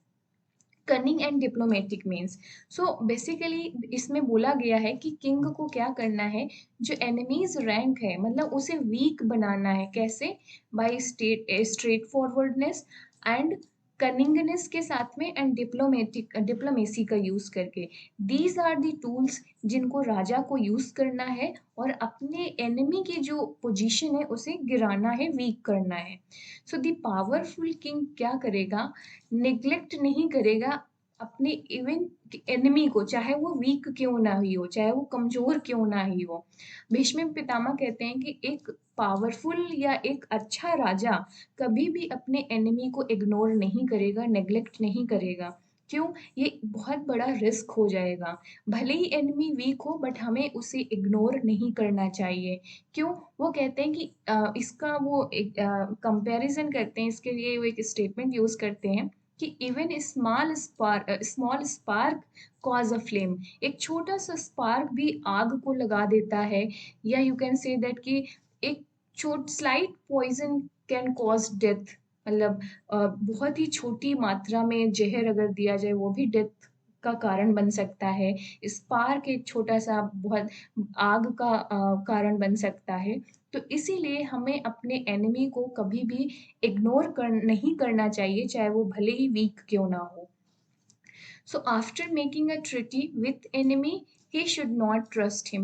cunning and diplomatic means. So basically इसमें बोला गया है कि किंग को क्या करना है, जो एनिमीज रैंक है मतलब उसे वीक बनाना है. कैसे? By straightforwardness and cunningness के साथ में एंड डिप्लोमेसी का यूज करके. दीज आर दी टूल्स जिनको राजा को यूज करना है और अपने एनिमी की जो पोजीशन है उसे गिराना है, वीक करना है. सो द पावरफुल किंग क्या करेगा, निग्लेक्ट नहीं करेगा अपने इवन एनिमी को, चाहे वो वीक क्यों ना ही हो, चाहे वो कमजोर क्यों ना ही हो. भीष्म पितामह कहते हैं कि एक पावरफुल या एक अच्छा राजा कभी भी अपने एनिमी को इग्नोर नहीं करेगा, नेग्लेक्ट नहीं करेगा. क्यों? ये बहुत बड़ा रिस्क हो जाएगा. भले ही एनिमी वीक हो बट हमें उसे इग्नोर नहीं करना चाहिए. क्यों? वो कहते हैं कि इसका वो एक कंपैरिजन करते हैं, इसके लिए वो एक स्टेटमेंट यूज करते हैं कि even small spark cause a flame. एक छोटा सा स्पार्क भी आग को लगा देता है, या यू कैन से दैट कि एक slight poison can cause death. मतलब बहुत ही छोटी मात्रा में जहर अगर दिया जाए वो भी डेथ का कारण बन सकता है, स्पार्क एक छोटा-सा बहुत आग का कारण बन सकता है। तो इसीलिए हमें अपने एनिमी को कभी भी इग्नोर नहीं करना चाहिए, चाहे वो भले ही वीक क्यों ना हो। So after making a treaty with enemy, he should not trust him.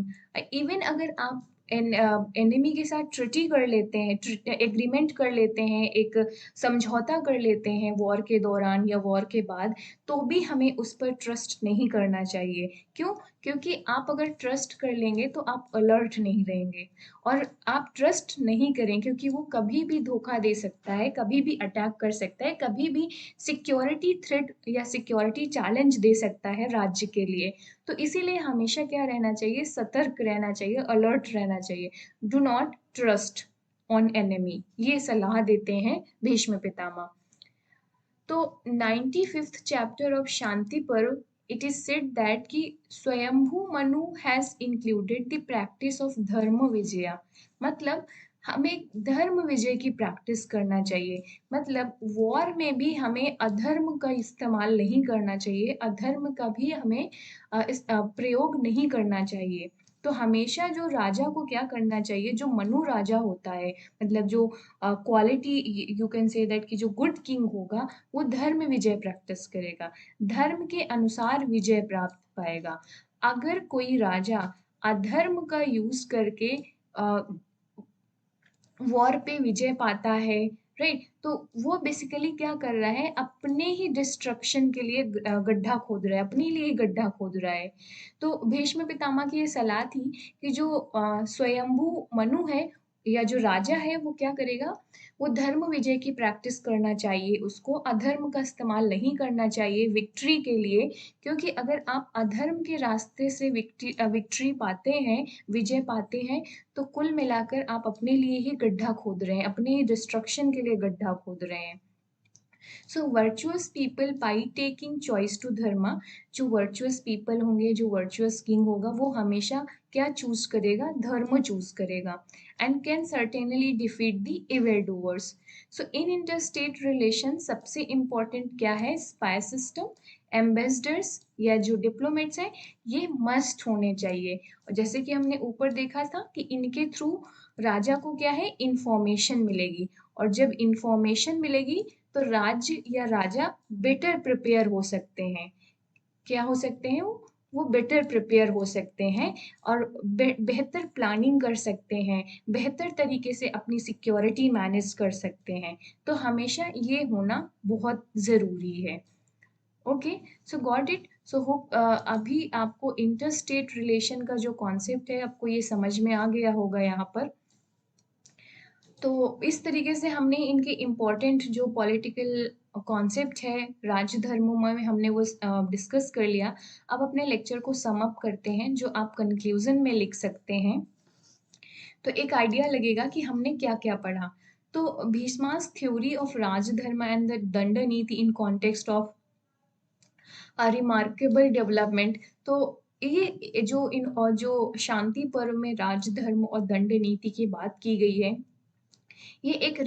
Even अगर आप एनिमी के साथ ट्रिटी कर लेते हैं, एग्रीमेंट कर लेते हैं, एक समझौता कर लेते हैं वॉर के दौरान या वॉर के बाद, तो भी हमें उस पर ट्रस्ट नहीं करना चाहिए। क्यों? क्योंकि आप अगर ट्रस्ट कर लेंगे तो आप अलर्ट नहीं रहेंगे और आप ट्रस्ट नहीं करें क्योंकि वो कभी भी धोखा दे सकता है, कभी भी अटैक कर सकता है, कभी भी सिक्योरिटी थ्रेट या सिक्योरिटी चैलेंज दे सकता है राज्य के लिए। तो इसीलिए हमेशा क्या रहना चाहिए? सतर्क रहना चाहिए, अलर्ट रहना चाहिए। Do not trust on enemy, ये सलाह देते हैं भीष्म पितामह। तो 95th चैप्टर ऑफ शांति पर्व इट इज सेड दैट कि स्वयंभू Manu has included the practice of धर्म विजया। मतलब हमें धर्म विजय की प्रैक्टिस करना चाहिए। मतलब वॉर में भी हमें अधर्म का इस्तेमाल नहीं करना चाहिए, अधर्म का भी हमें प्रयोग नहीं करना चाहिए। तो हमेशा जो राजा को क्या करना चाहिए, जो मनु राजा होता है, मतलब जो quality you can say that कि जो गुड किंग होगा, वो धर्म विजय प्रैक्टिस करेगा, धर्म के अनुसार विजय प्राप्त पाएगा। अगर कोई राजा अधर्म का यूज करके वॉर पे विजय पाता है, राइट, तो वो बेसिकली क्या कर रहा है, अपने ही डिस्ट्रक्शन के लिए गड्ढा खोद रहा है, अपने लिए गड्ढा खोद रहा है। तो भीष्म पितामह की ये सलाह थी कि जो स्वयंभू मनु है या जो राजा है वो क्या करेगा, वो धर्म विजय की प्रैक्टिस करना चाहिए, उसको अधर्म का इस्तेमाल नहीं करना चाहिए विक्ट्री के लिए। क्योंकि अगर आप अधर्म के रास्ते से विक्ट्री पाते हैं, विजय पाते हैं, तो कुल मिलाकर आप अपने लिए ही गड्ढा खोद रहे हैं, अपने ही डिस्ट्रक्शन के लिए गड्ढा खोद रहे हैं। So virtuous people by taking choice to dharma, जो वर्चुअस पीपल होंगे, जो वर्चुअस किंग होगा, वो हमेशा क्या चूज करेगा, धर्म चूज करेगा, and can certainly defeat the evil doers. So in interstate relation सबसे इम्पोर्टेंट क्या है, स्पाई सिस्टम, एम्बेसडर्स या जो डिप्लोमेट्स हैं, ये मस्ट होने चाहिए। और जैसे कि हमने ऊपर देखा था कि इनके थ्रू राजा को क्या है, इंफॉर्मेशन मिलेगी, और जब इंफॉर्मेशन मिलेगी तो राज्य या राजा बेटर प्रिपेयर हो सकते हैं। क्या हो सकते हैं वो बेटर प्रिपेयर हो सकते हैं और बेहतर प्लानिंग कर सकते हैं, बेहतर तरीके से अपनी सिक्योरिटी मैनेज कर सकते हैं। तो हमेशा ये होना बहुत ज़रूरी है। Okay, so got it. So hope अभी आपको इंटरस्टेट रिलेशन का जो कॉन्सेप्ट है आपको ये समझ में आ गया होगा यहाँ पर। तो इस तरीके से हमने इनके इम्पोर्टेंट जो पॉलिटिकल कॉन्सेप्ट है राज्य धर्मों में हमने वो डिस्कस कर लिया। अब अपने लेक्चर को सम अप करते हैं, जो आप कंक्लूजन में लिख सकते हैं, तो एक आइडिया लगेगा कि हमने क्या क्या पढ़ा। तो Bhishma's theory of राजधर्म and the दंड नीति in context of a remarkable development. तो ये जो इन और जो शांति पर्व में राजधर्म और दंड नीति की बात की गई है, ये एक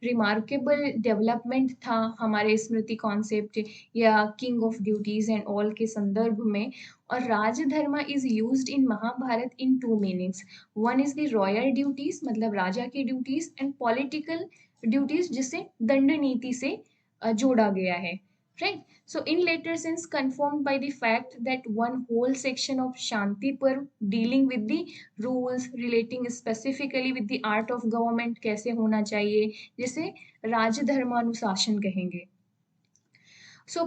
रिमार्केबल डेवलपमेंट था हमारे स्मृति कॉन्सेप्ट या king of duties and all के संदर्भ में। और rajdharma is used in Mahabharata in two meanings. One is the royal duties, मतलब राजा की ड्यूटीज, एंड पॉलिटिकल ड्यूटीज, जिसे दंड नीति से जोड़ा गया है, right? So in later sense confirmed by the fact that one whole section of Shanti Parv dealing with the rules relating specifically with the art of government कैसे होना चाहिए, जिसे राजधर्मानुशासन कहेंगे। सो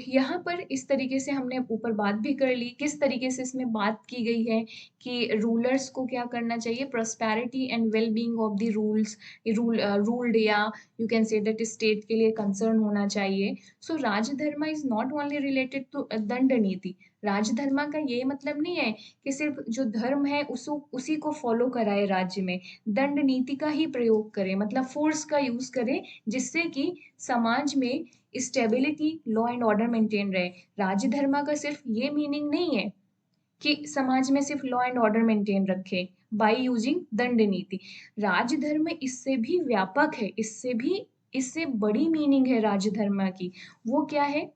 यहाँ पर इस तरीके से हमने ऊपर बात भी कर ली, किस तरीके से इसमें बात की गई है कि रूलर्स को क्या करना चाहिए, prosperity and well being of the ruled, या you can say that state के लिए कंसर्न होना चाहिए। So rajdharma is not only related to danda niti. राजधर्म का ये मतलब नहीं है कि सिर्फ जो धर्म है उसी को फॉलो कराए राज्य में, दंड नीति का ही प्रयोग करें, मतलब फोर्स का यूज करें, जिससे कि समाज में stability, law and order maintain रहे। राजधर्म का सिर्फ ये मीनिंग नहीं है कि समाज में सिर्फ लॉ एंड ऑर्डर मेंटेन रखे बाय यूजिंग दंड नीति। राजधर्म इससे भी व्यापक है, इससे बड़ी मीनिंग है राजधर्म की। वो क्या है,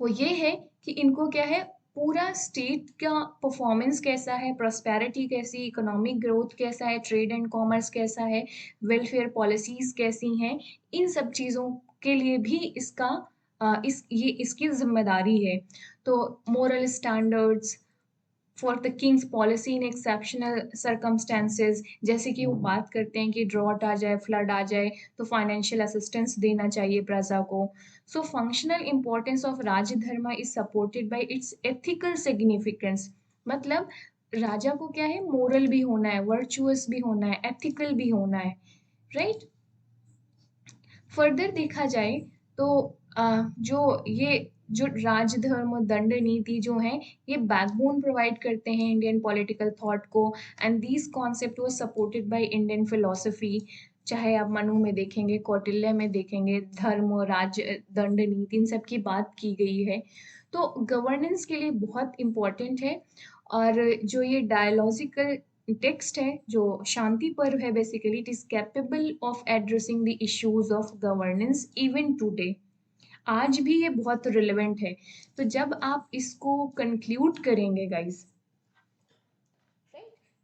वो ये है कि इनको क्या है, पूरा स्टेट का परफॉर्मेंस कैसा है, प्रॉस्पेरिटी कैसी, इकोनॉमिक ग्रोथ कैसा है, ट्रेड एंड कॉमर्स कैसा है, वेलफेयर पॉलिसीज कैसी हैं, इन सब चीज़ों के लिए भी इसका ये इसकी जिम्मेदारी है। तो moral standards for the Kings policy in exceptional circumstances, जैसे कि वो बात करते हैं कि ड्रॉट आ जाए, फ्लड आ जाए, तो फाइनेंशियल असिस्टेंस देना चाहिए प्रजा को। So functional importance of rajdharma is supported by its ethical significance. मतलब राजा को क्या है, मोरल भी होना है, वर्चुअस भी होना है, एथिकल भी होना है, राइट। फर्दर देखा जाए तो जो राजधर्म दंड नीति जो है, ये बैकबोन प्रोवाइड करते हैं इंडियन पॉलिटिकल थॉट को। And this concept was supported by Indian philosophy. चाहे आप मनु में देखेंगे, कौटिल्य में देखेंगे, धर्म, राज, दंड नीति, इन सब की बात की गई है। तो गवर्नेंस के लिए बहुत इम्पोर्टेंट है। और जो ये डायलॉजिकल टेक्स्ट है, जो शांति पर्व है, basically it is capable of addressing the issues of governance even today. आज भी ये बहुत रिलेवेंट है। तो जब आप इसको कंक्लूड करेंगे गाइस,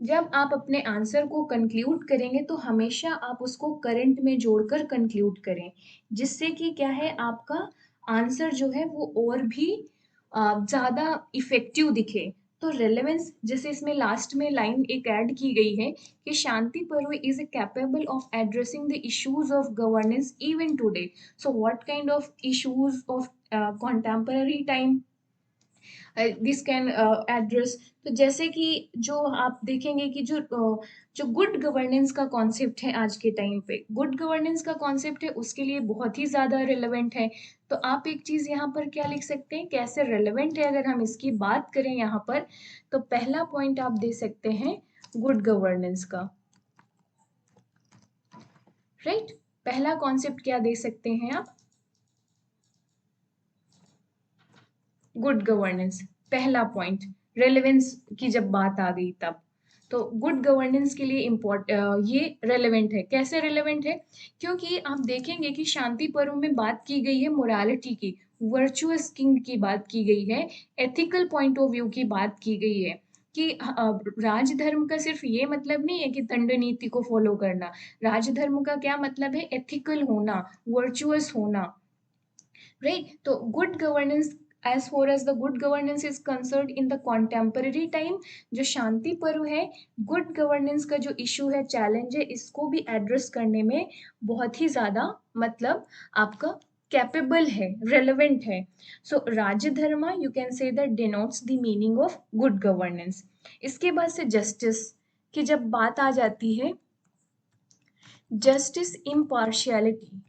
जब आप अपने आंसर को कंक्लूड करेंगे तो हमेशा आप उसको करंट में जोड़कर कंक्लूड करें, जिससे कि क्या है, आपका आंसर जो है वो और भी ज़्यादा इफेक्टिव दिखे। तो रेलेवेंस, जैसे इसमें लास्ट में लाइन एक ऐड की गई है कि शांति पर्व is capable of addressing the issues of governance even today. So what kind of issues of contemporary time this can address. तो जैसे कि जो आप देखेंगे कि जो गुड गवर्नेंस का कॉन्सेप्ट है आज के टाइम पे, गुड गवर्नेंस का कॉन्सेप्ट है, उसके लिए बहुत ही ज़्यादा रिलेवेंट है। तो आप एक चीज़ यहाँ पर क्या लिख सकते हैं, कैसे रिलेवेंट है अगर हम इसकी बात करें यहाँ पर, तो पहला पॉइंट आप दे सकते हैं गुड गवर्नेंस का, राइट। पहला कॉन्सेप्ट क्या दे सकते हैं आप, गुड गवर्नेंस, पहला पॉइंट। रेलेवेंस की जब बात आ गई तब, तो गुड गवर्नेंस के लिए ये रेलेवेंट है। कैसे रेलेवेंट है, क्योंकि आप देखेंगे कि शांति पर्व में बात की गई है मोरालिटी की, वर्चुअस किंग की बात की गई है, एथिकल पॉइंट ऑफ व्यू की बात की गई है कि राजधर्म का सिर्फ ये मतलब नहीं है कि दंड नीति को फॉलो करना। राजधर्म का क्या मतलब है, एथिकल होना, वर्चुअस होना, right? तो good governance, as far as the good governance is concern in the contemporary time, जो शांति पर्व है, गुड गवर्नेंस का जो इशू है, चैलेंज है, इसको भी एड्रेस करने में बहुत ही ज्यादा, मतलब आपका कैपेबल है, रेलेवेंट है। So rajdharma, you can say that denotes the meaning of good governance. इसके बाद से जस्टिस की जब बात आ जाती है, जस्टिस, इम्पार्शियलिटी,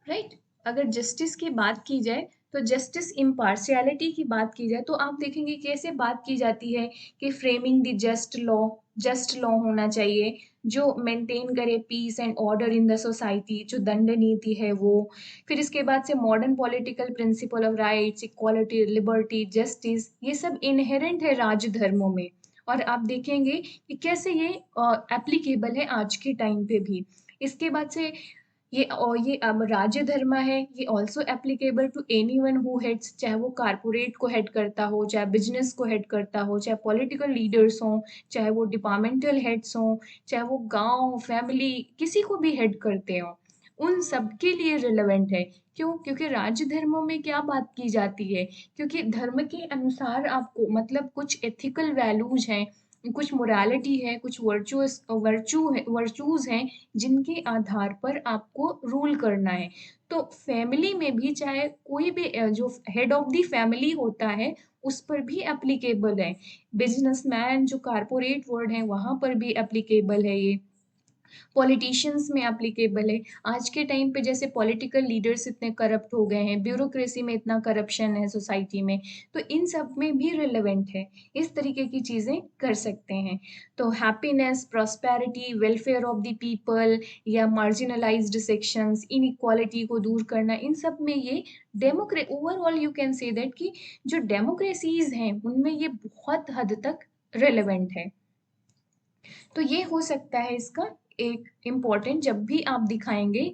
राइट। अगर जस्टिस की बात की जाए, तो जस्टिस, इम्पार्शियलिटी की बात की जाए, तो आप देखेंगे कैसे बात की जाती है कि framing the just law, just law होना चाहिए जो मेंटेन करे peace and order in the society, जो दंड नीति है वो। फिर इसके बाद से modern political principle of rights, equality, liberty, justice, ये सब इनहेरेंट है राजधर्मों में। और आप देखेंगे कि कैसे ये एप्लीकेबल है आज के टाइम पे भी। इसके बाद से ये राज्य धर्म है, ये also applicable to anyone who heads, चाहे वो कारपोरेट को हेड करता हो, चाहे बिजनेस को हेड करता हो, चाहे पॉलिटिकल लीडर्स हों, चाहे वो डिपार्टमेंटल हेड्स हों, चाहे वो गांव, फैमिली, किसी को भी हेड करते हो, उन सब के लिए रिलेवेंट है। क्यों? क्योंकि राज्य धर्मों में क्या बात की जाती है, क्योंकि धर्म के अनुसार आपको, मतलब कुछ एथिकल वैल्यूज हैं, कुछ मोरालिटी है, कुछ वर्चूज हैं, जिनके आधार पर आपको रूल करना है। तो फैमिली में भी, चाहे कोई भी जो हेड ऑफ द फैमिली होता है, उस पर भी एप्लीकेबल है। बिजनेसमैन, जो कारपोरेट वर्ड है, वहां पर भी एप्लीकेबल है ये। पॉलिटिशियंस में एप्लीकेबल है। आज के टाइम पे जैसे पॉलिटिकल लीडर्स इतने करप्ट हो गए हैं, ब्यूरोक्रेसी में इतना करप्शन है सोसाइटी में, तो इन सब में भी रिलेवेंट है, इस तरीके की चीज़ें कर सकते हैं। तो happiness, prosperity, welfare of the people, या मार्जिनलाइज्ड सेक्शंस, इनइक्वालिटी को दूर करना, इन सब में ये overall you can say that कि जो डेमोक्रेसीज हैं उनमें ये बहुत हद तक रिलेवेंट है। तो ये हो सकता है इसका एक इम्पॉर्टेंट, जब भी आप दिखाएँगे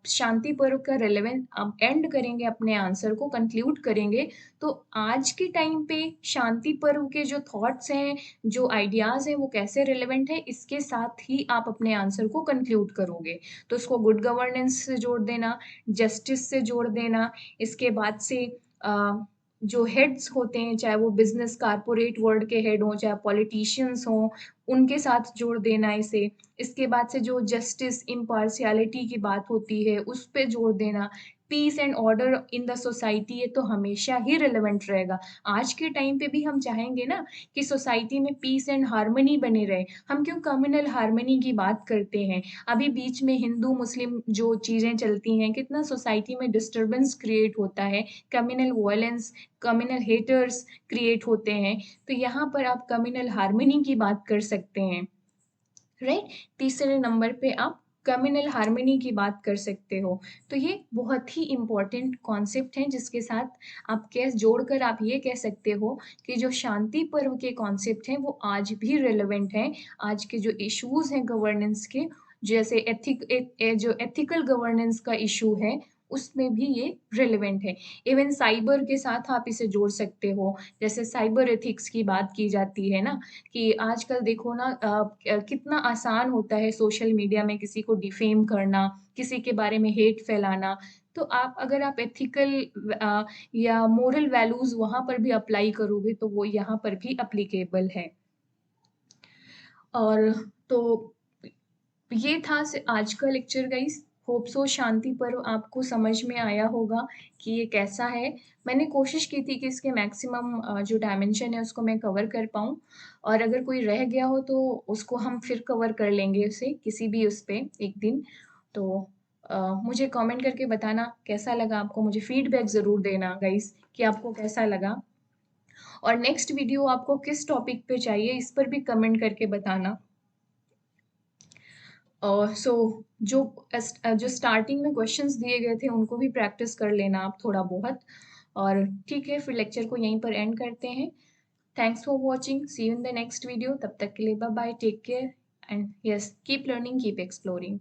शांति पर्व का रिलेवेंस, आप एंड करेंगे अपने आंसर को, कंक्लूड करेंगे, तो आज के टाइम पे शांति पर्व के जो थॉट्स हैं, जो आइडियाज़ हैं, वो कैसे रिलेवेंट है, इसके साथ ही आप अपने आंसर को कंक्लूड करोगे। तो उसको गुड गवर्नेंस से जोड़ देना, जस्टिस से जोड़ देना, इसके बाद से जो हेड्स होते हैं, चाहे वो बिज़नेस कॉर्पोरेट वर्ल्ड के हेड हों, चाहे पॉलिटिशियंस हों, उनके साथ जोड़ देना इसे। इसके बाद से जो जस्टिस, इम्पार्शियलिटी की बात होती है, उस पे जोड़ देना। Peace and order in the society, ये तो हमेशा ही रिलेवेंट रहेगा। आज के टाइम पे भी हम चाहेंगे ना कि सोसाइटी में पीस एंड हार्मनी बने रहे। हम क्यों कम्युनल हार्मनी की बात करते हैं? अभी बीच में हिंदू-मुस्लिम जो चीज़ें चलती हैं, कितना सोसाइटी में डिस्टर्बेंस क्रिएट होता है, communal violence, communal haters create होते हैं। तो यहाँ पर आप कम्युनल हार्मनी की बात कर सकते हैं। राइट? तीसरे नंबर पे आप कम्युनल हार्मनी की बात कर सकते हो। तो ये बहुत ही इम्पोर्टेंट कॉन्सेप्ट हैं, जिसके साथ आप कैस जोड़कर आप ये कह सकते हो कि जो शांति पर्व के कॉन्सेप्ट हैं वो आज भी रिलेवेंट हैं। आज के जो इश्यूज़ हैं गवर्नेंस के, जैसे जो एथिकल गवर्नेंस का इश्यू है, उसमें भी ये रिलेवेंट है। इवन साइबर के साथ आप इसे जोड़ सकते हो। जैसे साइबर एथिक्स की बात की जाती है ना, कि आजकल देखो ना कितना आसान होता है सोशल मीडिया में किसी को डिफेम करना, किसी के बारे में हेट फैलाना। तो आप अगर आप एथिकल या मोरल वैल्यूज़ वहाँ पर भी अप्लाई करोगे, तो वो यहाँ पर भी एप्लीकेबल है। और तो ये था आज का लेक्चर गाइस। होप सो शांति पर्व आपको समझ में आया होगा कि ये कैसा है। मैंने कोशिश की थी कि इसके मैक्सिमम जो डायमेंशन है उसको मैं कवर कर पाऊँ, और अगर कोई रह गया हो तो उसको हम फिर कवर कर लेंगे उसे किसी भी उस पे एक दिन। तो मुझे कमेंट करके बताना कैसा लगा आपको, मुझे फीडबैक ज़रूर देना गाइस कि आपको कैसा लगा, और नेक्स्ट वीडियो आपको किस टॉपिक पे चाहिए इस पर भी कमेंट करके बताना। सो जो स्टार्टिंग में क्वेश्चंस दिए गए थे उनको भी प्रैक्टिस कर लेना आप थोड़ा बहुत। और ठीक है, फिर लेक्चर को यहीं पर एंड करते हैं। Thanks for watching, see you in the next video. तब तक के लिए bye bye, take care, and yes, keep learning, keep exploring.